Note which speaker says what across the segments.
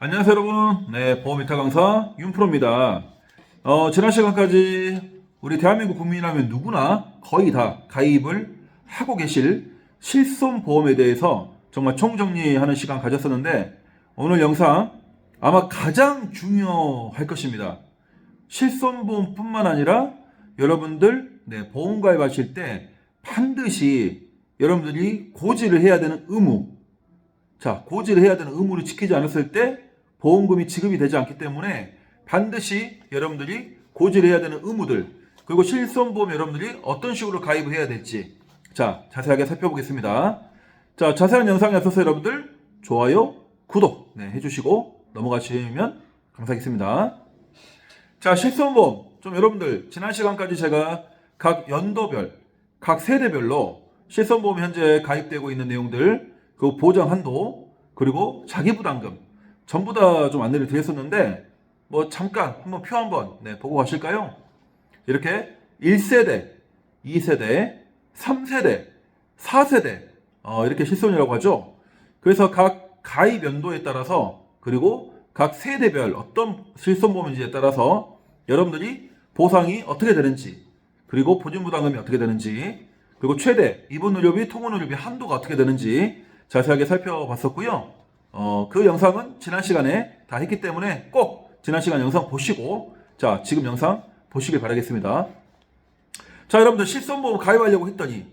Speaker 1: 안녕하세요 여러분. 네, 보험이타 강사 윤프로입니다. 지난 시간까지 우리 대한민국 국민이라면 누구나 거의 다 가입을 하고 계실 실손보험에 대해서 정말 총정리하는 시간 가졌었는데, 오늘 영상 아마 가장 중요할 것입니다. 실손보험뿐만 아니라 여러분들 보험 가입하실 때 반드시 여러분들이 고지를 해야 되는 의무, 고지를 해야 되는 의무를 지키지 않았을 때 보험금이 지급이 되지 않기 때문에 반드시 여러분들이 고지를 해야 되는 의무들, 그리고 실손보험 여러분들이 어떤 식으로 가입을 해야 될지 자세하게 살펴보겠습니다. 자세한 영상에 앞서서 여러분들 좋아요, 구독 해주시고 넘어가시면 감사하겠습니다. 실손보험 좀 여러분들 지난 시간까지 제가 각 연도별, 각 세대별로 실손보험 현재 가입되고 있는 내용들, 그 보장 한도, 그리고 자기부담금 전부 다 좀 안내를 드렸었는데, 잠깐 한번 표 한번 보고 가실까요? 이렇게 1세대, 2세대, 3세대, 4세대 이렇게 실손이라고 하죠. 그래서 각 가입 연도에 따라서, 그리고 각 세대별 어떤 실손보험인지에 따라서 여러분들이 보상이 어떻게 되는지, 그리고 보증부담금이 어떻게 되는지, 그리고 최대 입원의료비, 통원의료비 한도가 어떻게 되는지 자세하게 살펴봤었고요. 그 영상은 지난 시간에 다 했기 때문에 꼭 지난 시간 영상 보시고 지금 영상 보시길 바라겠습니다. 여러분들 실손보험 가입하려고 했더니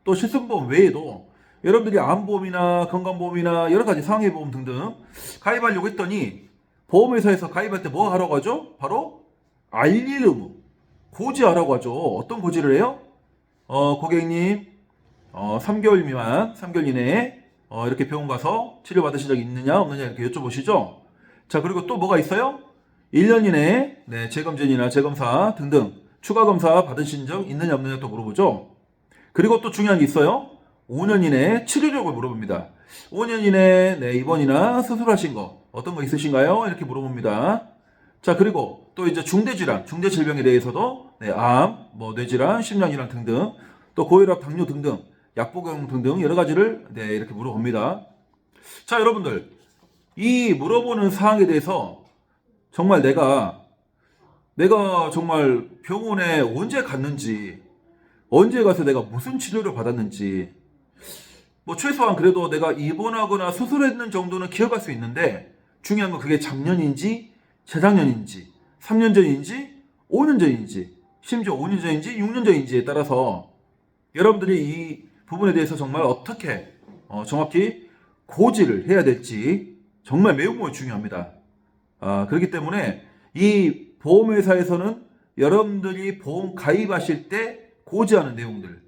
Speaker 1: 또 실손보험 외에도 여러분들이 암보험이나 건강보험이나 여러가지 상해보험 등등 가입하려고 했더니 보험회사에서 가입할 때 뭐 하라고 하죠? 바로 알릴 의무, 고지하라고 하죠. 어떤 고지를 해요? 고객님 3개월 미만, 3개월 이내에 이렇게 병원 가서 치료받으신 적이 있느냐 없느냐 이렇게 여쭤보시죠. 그리고 또 뭐가 있어요? 1년 이내에 재검진이나 재검사 등등 추가 검사 받으신 적 있느냐 없느냐 또 물어보죠. 그리고 또 중요한 게 있어요. 5년 이내에 치료력을 물어봅니다. 5년 이내에 입원이나 수술하신 거 어떤 거 있으신가요? 이렇게 물어봅니다. 그리고 또 이제 중대질환, 중대질병에 대해서도 암, 뇌질환, 심장질환 등등, 또 고혈압, 당뇨 등등 약복용 등등 여러 가지를 이렇게 물어봅니다. 여러분들 이 물어보는 사항에 대해서 정말 내가 정말 병원에 언제 갔는지, 언제 가서 내가 무슨 치료를 받았는지, 최소한 그래도 내가 입원하거나 수술했는 정도는 기억할 수 있는데, 중요한 건 그게 작년인지 재작년인지 3년 전인지 5년 전인지 심지어 5년 전인지 6년 전인지에 따라서 여러분들이 이 부분에 대해서 정말 어떻게 정확히 고지를 해야 될지 정말 매우 중요합니다. 그렇기 때문에 이 보험회사에서는 여러분들이 보험 가입하실 때 고지하는 내용들,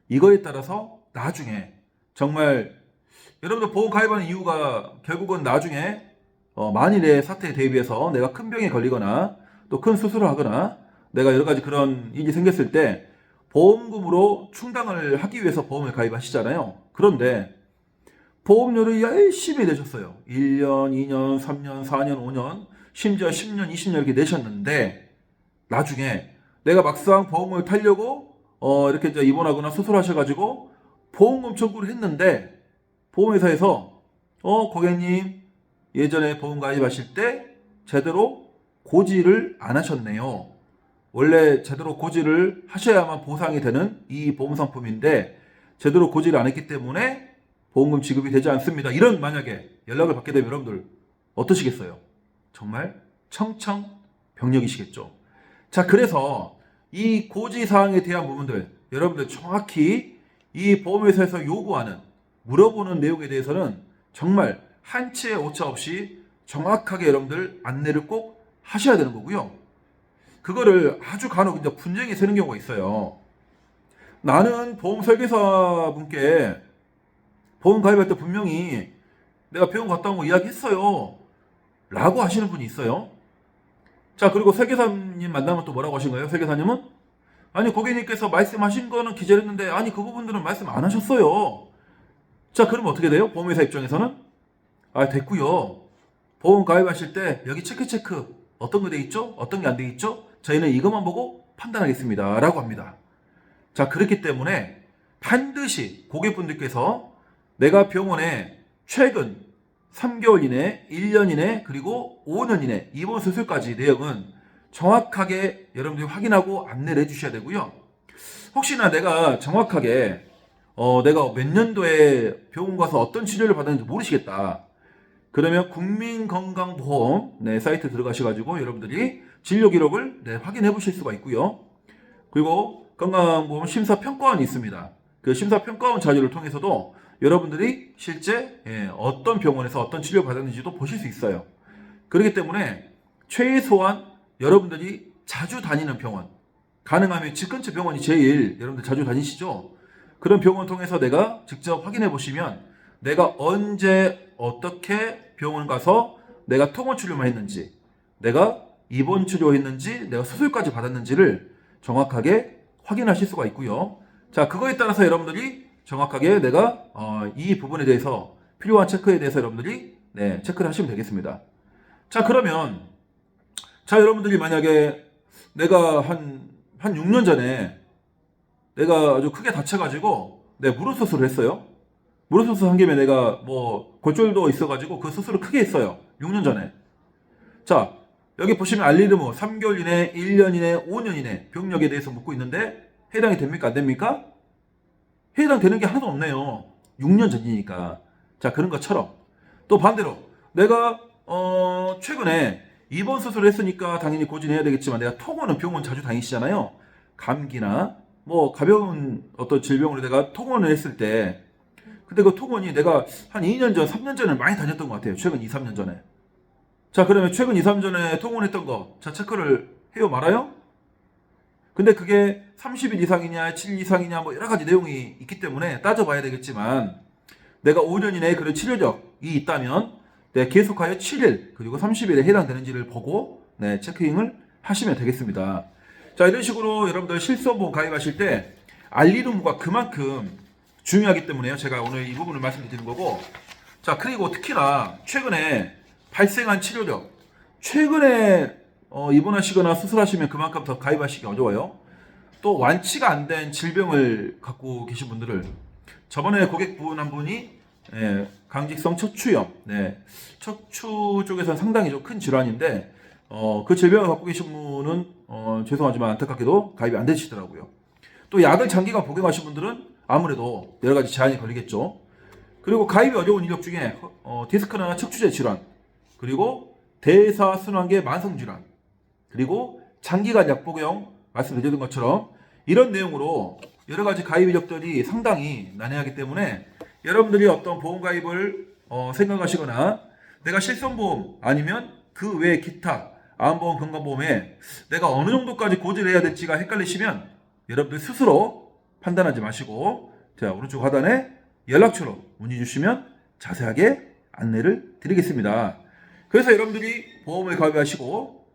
Speaker 1: 이거에 따라서 나중에 정말 여러분들 보험 가입하는 이유가 결국은 나중에 만일의 사태에 대비해서 내가 큰 병에 걸리거나 또 큰 수술을 하거나 내가 여러 가지 그런 일이 생겼을 때 보험금으로 충당을 하기 위해서 보험을 가입하시잖아요. 그런데 보험료를 열심히 내셨어요. 1년, 2년, 3년, 4년, 5년, 심지어 10년, 20년 이렇게 내셨는데 나중에 내가 막상 보험을 타려고 이렇게 이제 입원하거나 수술하셔가지고 보험금 청구를 했는데 보험회사에서 고객님 예전에 보험 가입하실 때 제대로 고지를 안 하셨네요. 원래 제대로 고지를 하셔야만 보상이 되는 이 보험 상품인데 제대로 고지를 안 했기 때문에 보험금 지급이 되지 않습니다. 이런 만약에 연락을 받게 되면 여러분들 어떠시겠어요? 정말 청천벽력이시겠죠. 그래서 이 고지사항에 대한 부분들 여러분들 정확히 이 보험회사에서 요구하는, 물어보는 내용에 대해서는 정말 한치의 오차 없이 정확하게 여러분들 안내를 꼭 하셔야 되는 거고요. 그거를 아주 간혹 이제 분쟁이 생기는 경우가 있어요. 나는 보험 설계사 분께 보험 가입할 때 분명히 내가 병원 갔다 온 거 이야기했어요 라고 하시는 분이 있어요. 그리고 설계사님 만나면 또 뭐라고 하신 거예요? 설계사님은 아니 고객님께서 말씀하신 거는 기재했는데 아니 그 부분들은 말씀 안 하셨어요. 그러면 어떻게 돼요? 보험회사 입장에서는 됐고요, 보험 가입하실 때 여기 체크 어떤 거 돼 있죠? 어떤 게 안 돼 있죠? 저희는 이것만 보고 판단하겠습니다 라고 합니다. 그렇기 때문에 반드시 고객분들께서 내가 병원에 최근 3개월 이내, 1년 이내, 그리고 5년 이내 입원 수술까지 내용은 정확하게 여러분들이 확인하고 안내를 해주셔야 되고요. 혹시나 내가 정확하게 내가 몇 년도에 병원 가서 어떤 치료를 받았는지 모르시겠다. 그러면 국민건강보험 사이트 들어가셔가지고 여러분들이 진료 기록을 확인해 보실 수가 있고요. 그리고 건강보험 심사평가원이 있습니다. 그 심사평가원 자료를 통해서도 여러분들이 실제 어떤 병원에서 어떤 치료를 받았는지도 보실 수 있어요. 그렇기 때문에 최소한 여러분들이 자주 다니는 병원, 가능하면 집 근처 병원이 제일 여러분들 자주 다니시죠? 그런 병원 통해서 내가 직접 확인해 보시면 내가 언제 어떻게 병원 가서 내가 통원 치료만 했는지, 내가 입원 치료했는지, 내가 수술까지 받았는지를 정확하게 확인하실 수가 있고요. 자, 그거에 따라서 여러분들이 정확하게 내가 이 부분에 대해서 필요한 체크에 대해서 여러분들이 체크를 하시면 되겠습니다. 자, 그러면 여러분들이 만약에 내가 한 6년 전에 내가 아주 크게 다쳐가지고 무릎 수술을 했어요. 무릎 수술 한 김에 내가 뭐 골절도 있어가지고 그 수술을 크게 했어요. 6년 전에. 자, 여기 보시면 알리르무 3개월 이내, 1년 이내, 5년 이내 병력에 대해서 묻고 있는데 해당이 됩니까? 안 됩니까? 해당되는 게 하나도 없네요. 6년 전이니까. 자, 그런 것처럼 또 반대로 내가 최근에 입원 수술을 했으니까 당연히 고진해야 되겠지만 내가 통원은 병원 자주 다니시잖아요. 감기나 뭐 가벼운 어떤 질병으로 내가 통원을 했을 때 근데 그 통원이 내가 한 2년 전, 3년 전에 많이 다녔던 것 같아요. 최근 2, 3년 전에. 자, 그러면 최근 2, 3년 전에 통원했던 거, 자, 체크를 해요, 말아요? 근데 그게 30일 이상이냐, 7일 이상이냐, 뭐 여러 가지 내용이 있기 때문에 따져봐야 되겠지만, 내가 5년 이내에 그런 치료적이 있다면, 계속하여 7일, 그리고 30일에 해당되는지를 보고, 체크잉을 하시면 되겠습니다. 자, 이런 식으로 여러분들 실손보험 가입하실 때, 알리르무가 그만큼 중요하기 때문에요. 제가 오늘 이 부분을 말씀드리는 거고. 자, 그리고 특히나 최근에 발생한 치료적, 최근에 입원하시거나 수술하시면 그만큼 더 가입하시기 어려워요. 또 완치가 안 된 질병을 갖고 계신 분들을 저번에 고객분 한 분이 강직성 척추염, 척추 쪽에서는 상당히 좀 큰 질환인데 그 질병을 갖고 계신 분은 죄송하지만 안타깝게도 가입이 안 되시더라고요. 또 약을 장기간 복용하신 분들은 아무래도 여러 가지 제한이 걸리겠죠. 그리고 가입이 어려운 이력 중에 디스크나 척추제 질환, 그리고 대사순환계 만성질환, 그리고 장기간 약 복용 말씀드린 것처럼 이런 내용으로 여러 가지 가입 이력들이 상당히 난해하기 때문에 여러분들이 어떤 보험 가입을 생각하시거나 내가 실손보험 아니면 그 외 기타 암보험, 건강보험에 내가 어느 정도까지 고지해야 될지가 헷갈리시면 여러분들 스스로 판단하지 마시고 자, 오른쪽 하단에 연락처로 문의 주시면 자세하게 안내를 드리겠습니다. 그래서 여러분들이 보험을 가입하시고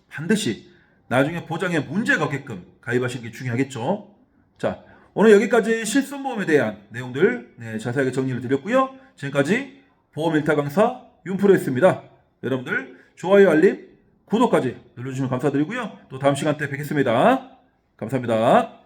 Speaker 1: 반드시 나중에 보장에 문제가 없게끔 가입하시는 게 중요하겠죠. 자, 오늘 여기까지 실손보험에 대한 내용들 자세하게 정리를 드렸고요. 지금까지 보험 일타 강사 윤프로였습니다. 여러분들 좋아요, 알림, 구독까지 눌러주시면 감사드리고요. 또 다음 시간 때 뵙겠습니다. 감사합니다.